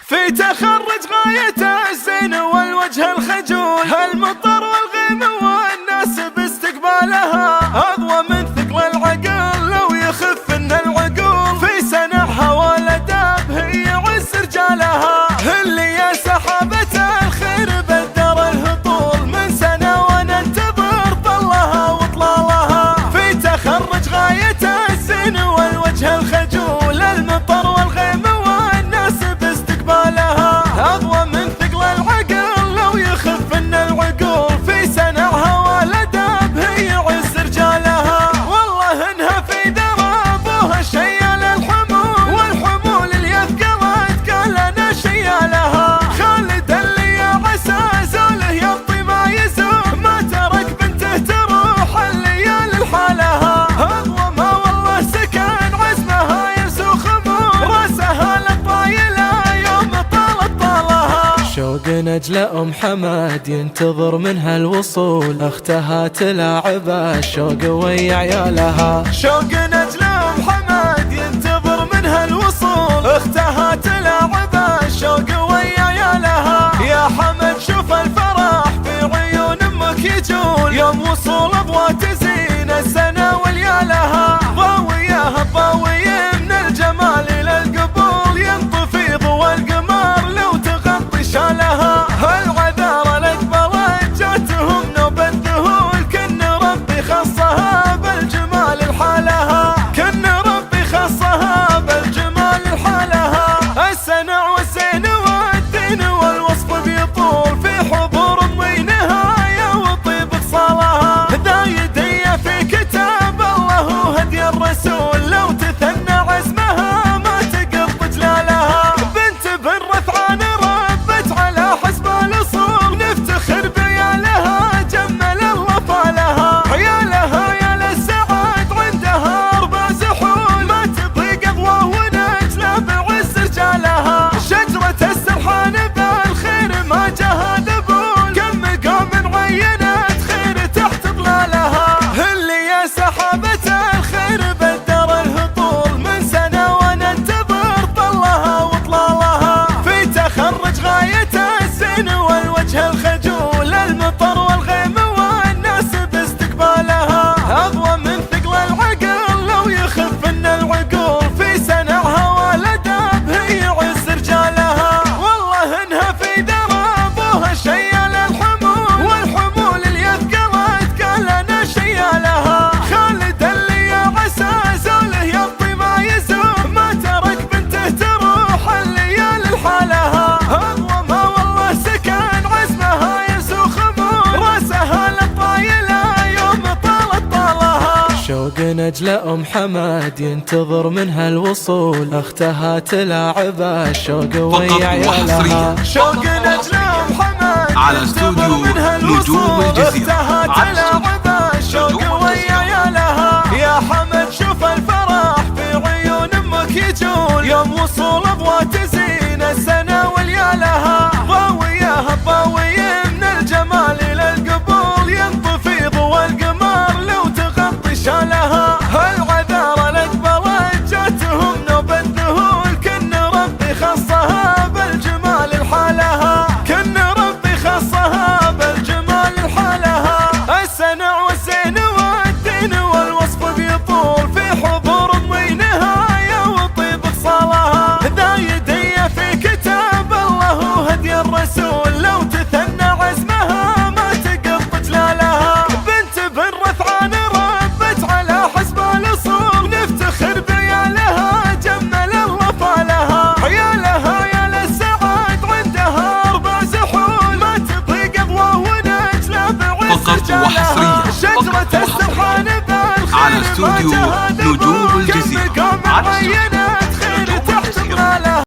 في تخرج غايته الزين والوجه الخجول، هالمطر والغيم والناس باستقبالها أضوى من ثقل العقل لو يخف ان العقول. في سنعها والاداب هي عز رجالها، اللي يا سحابة الخير بدر الهطول من سنة وننتظر طلها وطلالها. في تخرج غايته الزين والوجه الخجول، المطر والغيم والناس باستقبالها أضوى من ثقل العقل لو يخف ان العقول. في سنعها والاداب هي عز رجالها، والله انها في درابها شيال الحمول، والحمول اللي اثقلت قال انا شيالها. خالد اللي يا عسى زوله يبطي ما يزول، ما ترك بنته تروح الليالي لحالها. اضوى ما والله سكن عزمها يسوخ خمول، راسها للطايله يوم طالت طالها. شوق نجل ام حمد ينتظر منها الوصول، اختها تلاعبها الشوق ويا عيالها. شوق نجل ام حمد ينتظر منها الوصول، اختها تلاعبها الشوق ويا عيالها. يا حمد شوف الفرح في عيون امك يجول، يوم وصول اضواء تزين السنه وليالها. ضاوياها الضاوية من الجمال الى القبول، ينطفي ضوى القمر لو تغطي شالها. العذارى الاقبلت جاتهم نوبة ذهول، كن ربي خصها بالجمال لحالها، كن ربي خصها بالجمال لحالها. السنع والزين والدين والوصف بيطول، في حضور امي نهاية وطيب خصالها. ذا يدي في كتاب الله وهدي الرسول، لو تثنى عزمها ما تقط جلالها. بنت بن رثعان ربت على حسب الاصول، نفتخر بعيالها جمل الله طالها. عيالها يا للسعاد عندها اربع زحول، ما تضيق اضواء ونجلة بعز رجالها. شجرة السرحان بالخير ما جاها ذبول، كم مقام عينت خير تحت ظلالها. اللي يا سحابة الخير بدر الهطول من سنة وننتظر طلها وطلالها. في تخرج غايته الزين والوجه الخجول، المطر والغيم والناس باستقبالها أضوى من ثقل العقل لو يخف ان العقول. في سنعها والاداب هي عز رجالها، والله انها في درابها شيال الحمول، والحمول اللي اثقلت قال انا شيالها. خالد اللي يا عسى زوله يبطي ما يزول، ما ترك بنته تروح الليالي لحالها. اضوى ما والله سكن عزمها يسوخ خمول، راسها للطايله يوم طالت طالها. شوق نجل ام حمد ينتظر منها الوصول، اختها تلاعبها الشوق ويا عيالها. شوق نجل ام حمد على استوديو نجوم الجزيرة، اختها تلاعبها الشوق ويا عيالها. يا حمد شوف الفرح في عيون امك يجول، يوم وصول اضواء تزين السنه وليالها. ضاوياها الضاوية من الجمال الى القبول، ينطفي ضوى القمر لو تغطي شالها. العذارى الاقبلت جاتهم نوبة ذهول، كن ربي خصها بالجمال لحالها، كن ربي خصها بالجمال لحالها. السنع والزين والدين والوصف بيطول، في حضور امي نهاية وطيب خصالها. ذا يدي في كتاب الله وهدي الرسول، لو تثنى عزمها ما تقط جلالها. بنت بن رثعان ربت على حسب الاصول، نفتخر بعيالها جمل الله طالها. عيالها يا للسعاد عندها اربع زحول، ما تضيق اضواء ونجلة بعز فقط رجالها. وحصريا شجرة السرحان بالخير على استوديو ما جاها نجوم ذبول، كم الجزيرة. مقام عينت